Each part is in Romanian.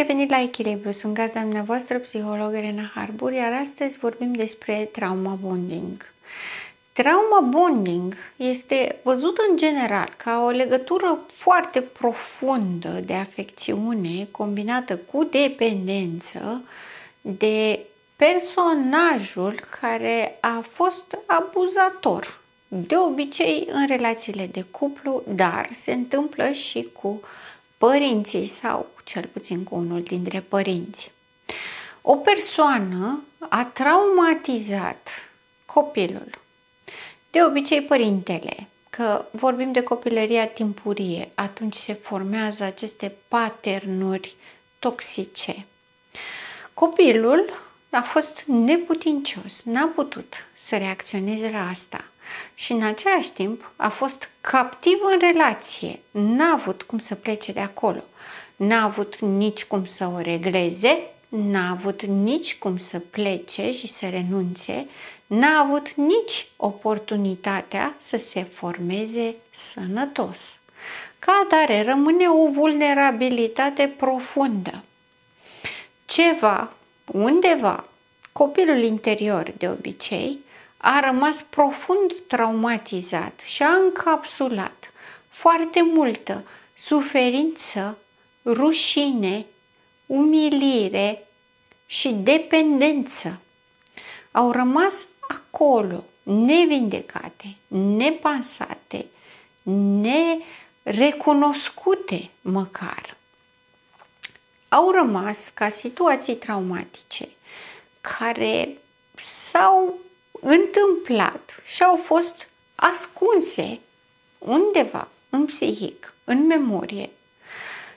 revenit la Echilibru, sunt gazda dumneavoastră, psiholog Elena Harbur, iar astăzi vorbim despre trauma bonding. Trauma bonding este văzută în general ca o legătură foarte profundă de afecțiune combinată cu dependență de personajul care a fost abuzator. De obicei în relațiile de cuplu, dar se întâmplă și cu părinții sau cel puțin cu unul dintre părinți. O persoană a traumatizat copilul, de obicei părintele, că vorbim de copilăria timpurie, atunci se formează aceste paternuri toxice. Copilul a fost neputincios, n-a putut să reacționeze la asta și în același timp a fost captiv în relație, n-a avut cum să plece de acolo, n-a avut nici cum să o regleze, n-a avut nici cum să plece și să renunțe, n-a avut nici oportunitatea să se formeze sănătos. Ca atare, rămâne o vulnerabilitate profundă. Undeva, copilul interior de obicei a rămas profund traumatizat și a încapsulat foarte multă suferință, rușine, umilire și dependență. Au rămas acolo, nevindecate, nepansate, nerecunoscute măcar. Au rămas ca situații traumatice care s-au întâmplat și au fost ascunse undeva în psihic, în memorie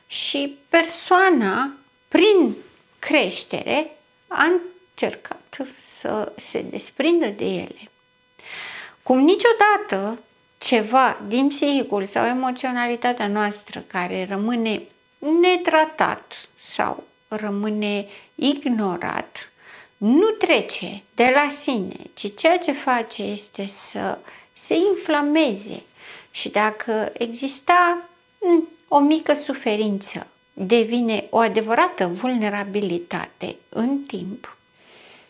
și persoana, prin creștere, a încercat să se desprindă de ele. Cum niciodată ceva din psihicul sau emoționalitatea noastră care rămâne netratat sau rămâne ignorat, nu trece de la sine, ci ceea ce face este să se inflameze și dacă exista o mică suferință, devine o adevărată vulnerabilitate în timp,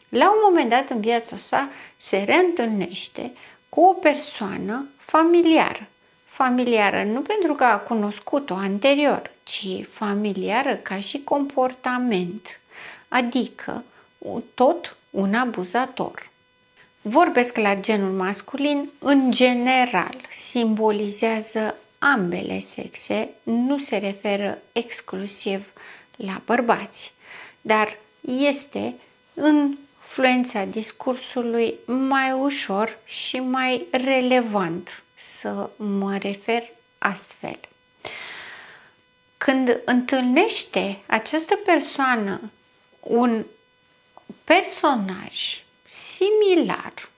la un moment dat în viața sa se reîntâlnește cu o persoană familiară. Familiară nu pentru că a cunoscut-o anterior, ci familiară ca și comportament, adică tot un abuzator. Vorbesc la genul masculin, în general simbolizează ambele sexe, nu se referă exclusiv la bărbați, dar este în influența discursului mai ușor și mai relevant să mă refer astfel. Când întâlnește această persoană un personaj similar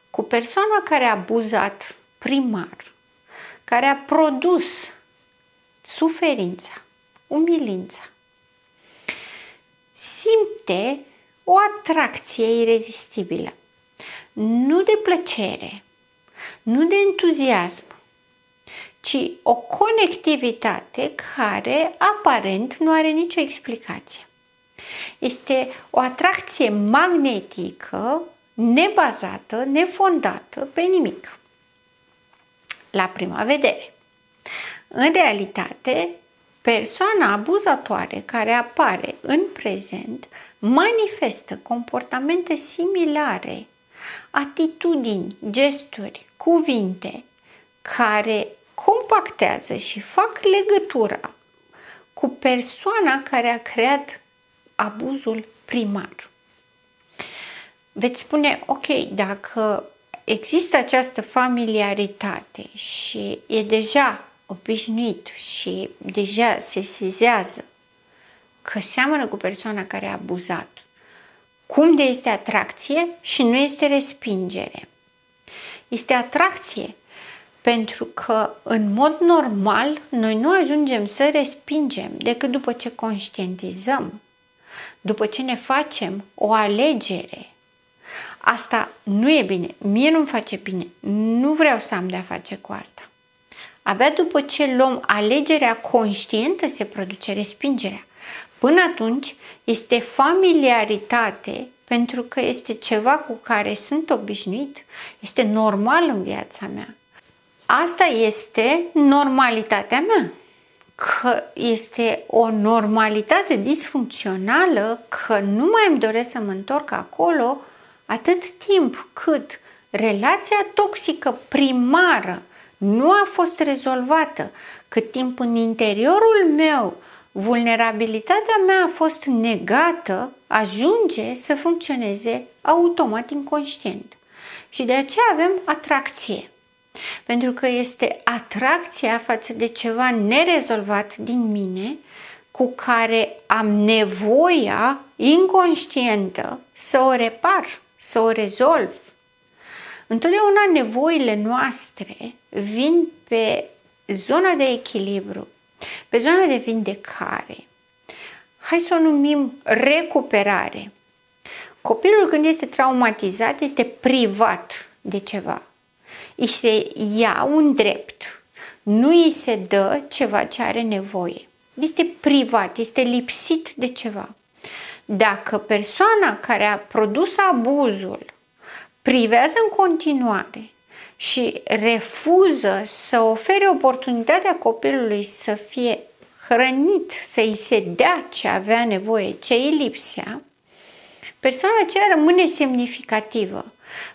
cu persoana care a abuzat primar, care a produs suferința, umilința, simte o atracție irezistibilă, nu de plăcere, nu de entuziasm, ci o conectivitate care aparent nu are nicio explicație. Este o atracție magnetică, nebazată, nefondată pe nimic, la prima vedere. În realitate, persoana abuzatoare care apare în prezent manifestă comportamente similare, atitudini, gesturi, cuvinte care compactează și fac legătura cu persoana care a creat abuzul primar. Veți spune, ok, dacă există această familiaritate și e deja obișnuit și deja se sezează că seamănă cu persoana care a abuzat, cum de este atracție și nu este respingere? Este atracție pentru că, în mod normal, noi nu ajungem să respingem decât după ce conștientizăm, după ce ne facem o alegere. Asta nu e bine, mie nu-mi face bine, nu vreau să am de-a face cu asta. Abia după ce luăm alegerea conștientă se produce respingerea. Până atunci este familiaritate, pentru că este ceva cu care sunt obișnuit, este normal în viața mea. Asta este normalitatea mea. Că este o normalitate disfuncțională, că nu mai îmi doresc să mă întorc acolo atât timp cât relația toxică primară nu a fost rezolvată, cât timp în interiorul meu vulnerabilitatea mea a fost negată, ajunge să funcționeze automat inconștient. Și de aceea avem atracție. Pentru că este atracția față de ceva nerezolvat din mine, cu care am nevoia inconștientă să o repar, să o rezolv. Întotdeauna nevoile noastre vin pe zona de echilibru, pe zona de vindecare. Hai să o numim recuperare. Copilul, când este traumatizat, este privat de ceva. Îi se ia un drept, nu îi se dă ceva ce are nevoie. Este privat, este lipsit de ceva. Dacă persoana care a produs abuzul privează în continuare și refuză să ofere oportunitatea copilului să fie hrănit, să îi se dea ce avea nevoie, ce îi lipsea, persoana aceea rămâne semnificativă.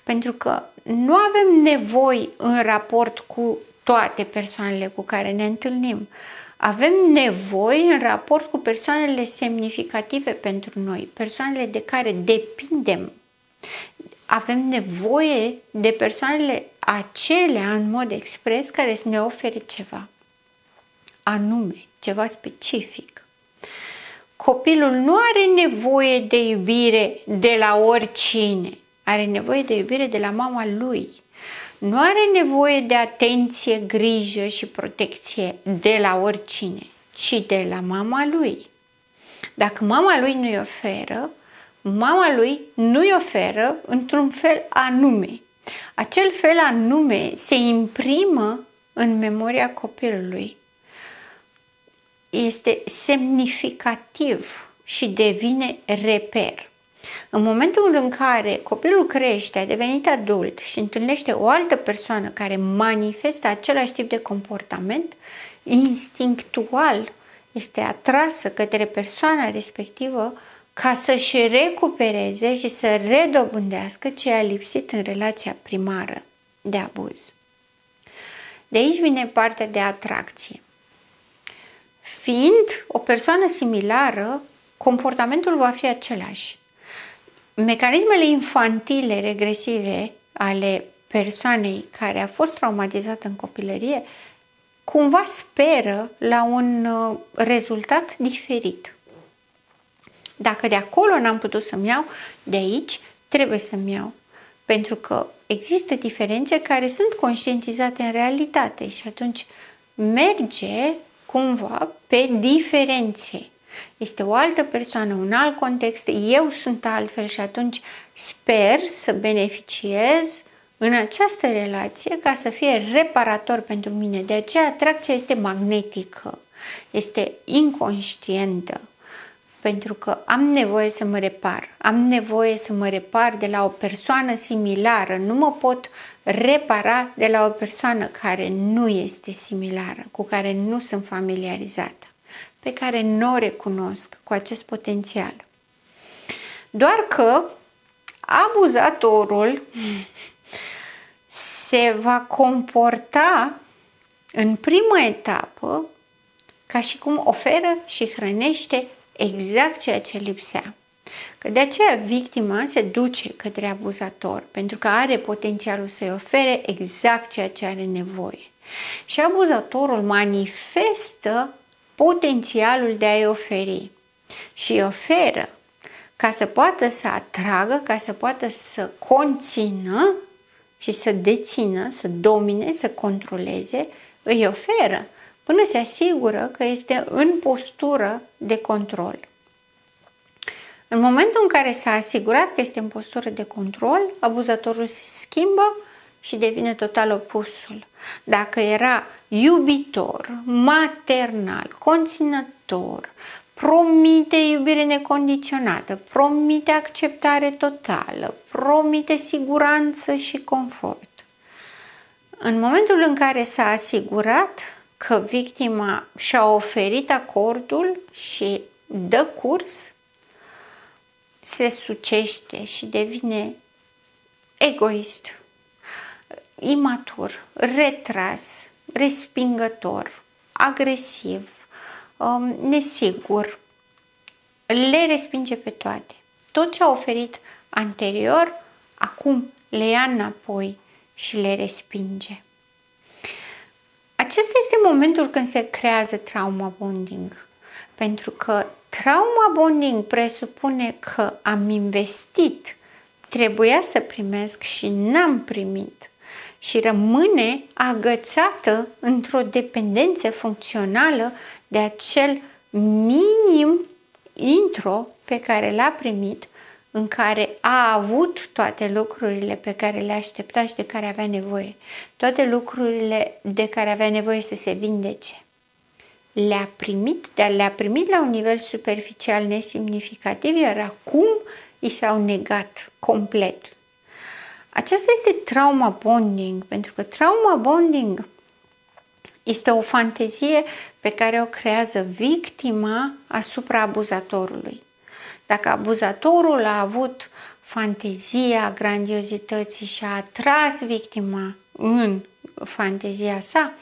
Pentru că nu avem nevoi în raport cu toate persoanele cu care ne întâlnim. Avem nevoi în raport cu persoanele semnificative pentru noi, persoanele de care depindem. Avem nevoie de persoanele acelea în mod expres care să ne ofere ceva anume, ceva specific. Copilul nu are nevoie de iubire de la oricine. Are nevoie de iubire de la mama lui. Nu are nevoie de atenție, grijă și protecție de la oricine, ci de la mama lui. Dacă mama lui nu-i oferă, mama lui nu-i oferă într-un fel anume. Acel fel anume se imprimă în memoria copilului. Este semnificativ și devine reper. În momentul în care copilul crește, a devenit adult și întâlnește o altă persoană care manifestă același tip de comportament, instinctual este atrasă către persoana respectivă ca să-și recupereze și să redobândească ce a lipsit în relația primară de abuz. De aici vine partea de atracție. Fiind o persoană similară, comportamentul va fi același. Mecanismele infantile regresive ale persoanei care a fost traumatizată în copilărie cumva speră la un rezultat diferit. Dacă de acolo n-am putut să-mi iau, de aici trebuie să-mi iau. Pentru că există diferențe care sunt conștientizate în realitate și atunci merge cumva pe diferențe. Este o altă persoană, un alt context, eu sunt altfel și atunci sper să beneficiez în această relație ca să fie reparator pentru mine. De aceea atracția este magnetică, este inconștientă, pentru că am nevoie să mă repar. Am nevoie să mă repar de la o persoană similară. Nu mă pot repara de la o persoană care nu este similară, cu care nu sunt familiarizată, pe care nu o recunosc cu acest potențial. Doar că abuzatorul se va comporta în prima etapă ca și cum oferă și hrănește exact ceea ce lipsea. Că de aceea victima se duce către abuzator, pentru că are potențialul să-i ofere exact ceea ce are nevoie. Și abuzatorul manifestă potențialul de a-i oferi și îi oferă ca să poată să atragă, ca să poată să conțină și să dețină, să domine, să controleze, îi oferă până se asigură că este în postură de control. În momentul în care s-a asigurat că este în postură de control, abuzatorul se schimbă și devine total opusul. Dacă era iubitor, maternal, conținător, promite iubire necondiționată, promite acceptare totală, promite siguranță și confort. În momentul în care s-a asigurat că victima și-a oferit acordul și dă curs, se sucește și devine egoist, imatur, retras, respingător, agresiv, nesigur, le respinge pe toate. Tot ce a oferit anterior, acum le ia înapoi și le respinge. Acesta este momentul când se creează trauma bonding. Pentru că trauma bonding presupune că am investit, trebuia să primesc și n-am primit. Și rămâne agățată într-o dependență funcțională de acel minim intro pe care l-a primit, în care a avut toate lucrurile pe care le aștepta și de care avea nevoie. Toate lucrurile de care avea nevoie să se vindece. Le-a primit, dar le-a primit la un nivel superficial nesemnificativ, iar acum i s-au negat complet. Aceasta este trauma bonding, pentru că trauma bonding este o fantezie pe care o creează victima asupra abuzatorului. Dacă abuzatorul a avut fantezia grandiozității și a atras victima în fantezia sa,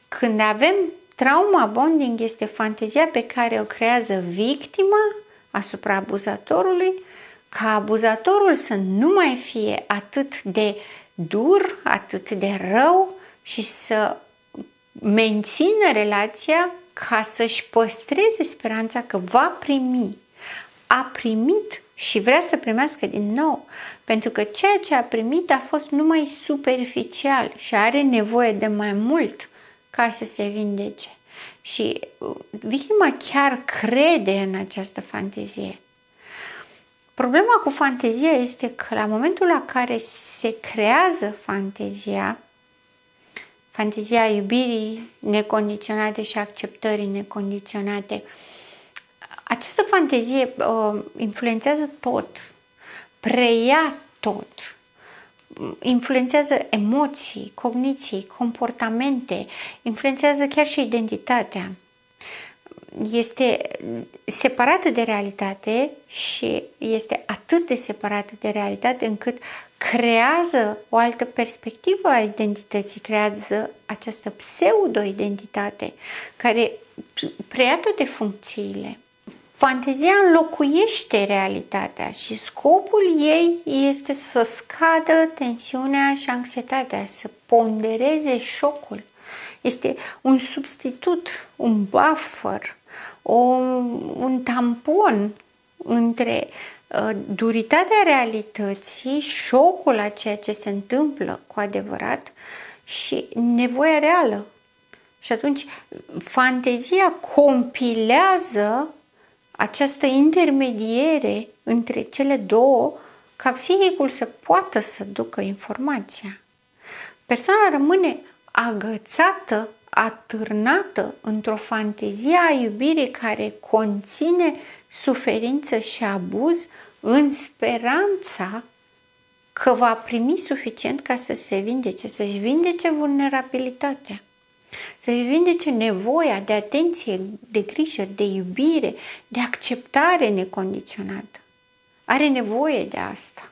când avem trauma bonding, este fantezia pe care o creează victima asupra abuzatorului, ca abuzatorul să nu mai fie atât de dur, atât de rău și să mențină relația ca să-și păstreze speranța că va primi. A primit și vrea să primească din nou, pentru că ceea ce a primit a fost numai superficial și are nevoie de mai mult ca să se vindece. Și victima chiar crede în această fantezie. Problema cu fantezia este că la momentul la care se creează fantezia iubirii necondiționate și acceptării necondiționate, această fantezie influențează tot, preia tot, influențează emoții, cogniții, comportamente, influențează chiar și identitatea. Este separată de realitate și este atât de separată de realitate încât creează o altă perspectivă a identității, creează această pseudo-identitate care preia toate funcțiile. Fantezia înlocuiește realitatea și scopul ei este să scadă tensiunea și anxietatea, să pondereze șocul. Este un substitut, un buffer, un tampon între duritatea realității, șocul a ceea ce se întâmplă cu adevărat și nevoia reală. Și atunci fantezia compilează această intermediere între cele două ca psihicul să poată să ducă informația. Persoana rămâne agățată, atârnată într-o fantezie a iubirii care conține suferință și abuz în speranța că va primi suficient ca să se vindece, să-și vindece vulnerabilitatea, să-și vindece nevoia de atenție, de grijă, de iubire, de acceptare necondiționată. Are nevoie de asta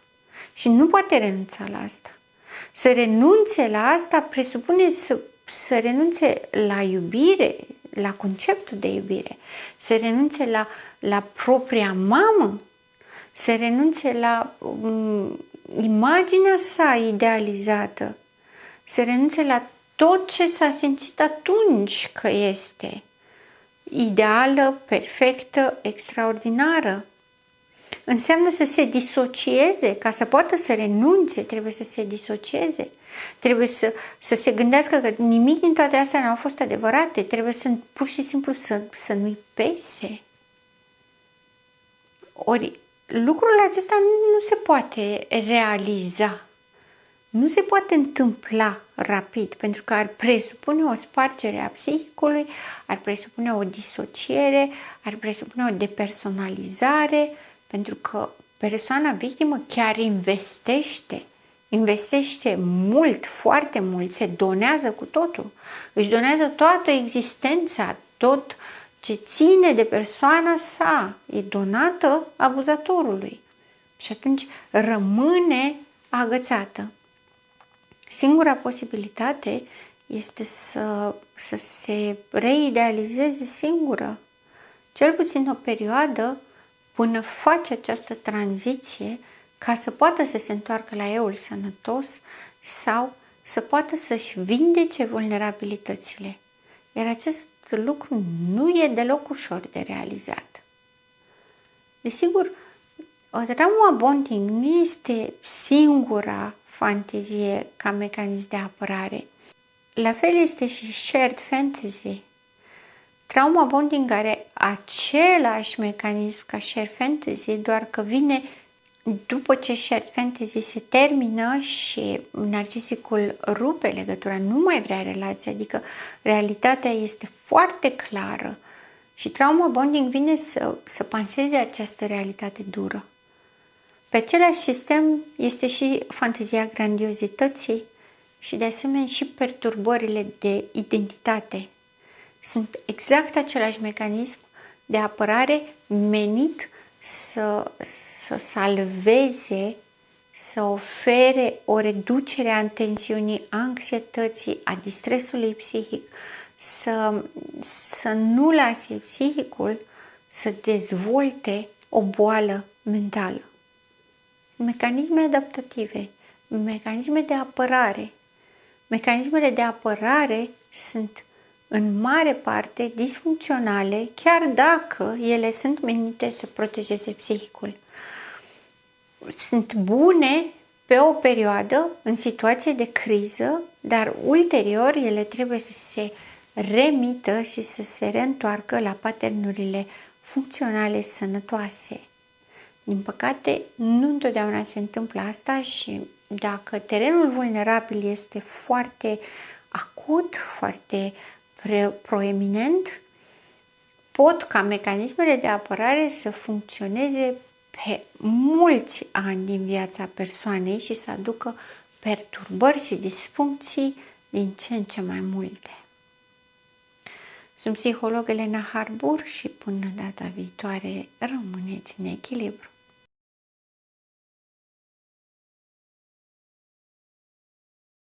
și nu poate renunța la asta. Să renunțe la asta presupune să renunțe la iubire, la conceptul de iubire, să renunțe la propria mamă, să renunțe la imaginea sa idealizată, să renunțe la tot ce s-a simțit atunci că este ideală, perfectă, extraordinară. Înseamnă să se disocieze, ca să poată să renunțe, trebuie să se disocieze. Trebuie să se gândească că nimic din toate astea nu au fost adevărate. Trebuie pur și simplu să nu-i pese. Ori lucrul acesta nu se poate realiza nu se poate întâmpla rapid, pentru că ar presupune o spargere a psihicului, ar presupune o disociere, ar presupune o depersonalizare, pentru că persoana victimă chiar investește mult, foarte mult, se donează cu totul, își donează toată existența, tot ce ține de persoana sa, e donată abuzatorului și atunci rămâne agățată. Singura posibilitate este să se reidealizeze singură, cel puțin o perioadă, până face această tranziție, ca să poată să se întoarcă la eul sănătos sau să poată să-și vindece vulnerabilitățile. Iar acest lucru nu e deloc ușor de realizat. Desigur, o trauma bonding nu este singura fantezie ca mecanism de apărare. La fel este și shared fantasy. Trauma bonding are același mecanism ca shared fantasy, doar că vine după ce shared fantasy se termină și narcisicul rupe legătura, nu mai vrea relație, adică realitatea este foarte clară și trauma bonding vine să panseze această realitate dură. Pe același sistem este și fantezia grandiozității și de asemenea și perturbările de identitate. Sunt exact același mecanism de apărare menit să salveze, să ofere o reducere a tensiunii, a anxietății, a distresului psihic, să nu lase psihicul să dezvolte o boală mentală. Mecanisme adaptative, mecanisme de apărare. Mecanismele de apărare sunt în mare parte disfuncționale, chiar dacă ele sunt menite să protejeze psihicul. Sunt bune pe o perioadă, în situație de criză, dar ulterior ele trebuie să se remită și să se reîntoarcă la paternurile funcționale sănătoase. Din păcate, nu întotdeauna se întâmplă asta și dacă terenul vulnerabil este foarte acut, foarte proeminent, pot ca mecanismele de apărare să funcționeze pe mulți ani din viața persoanei și să aducă perturbări și disfuncții din ce în ce mai multe. Sunt psiholog Elena Harbur și până data viitoare rămâneți în echilibru.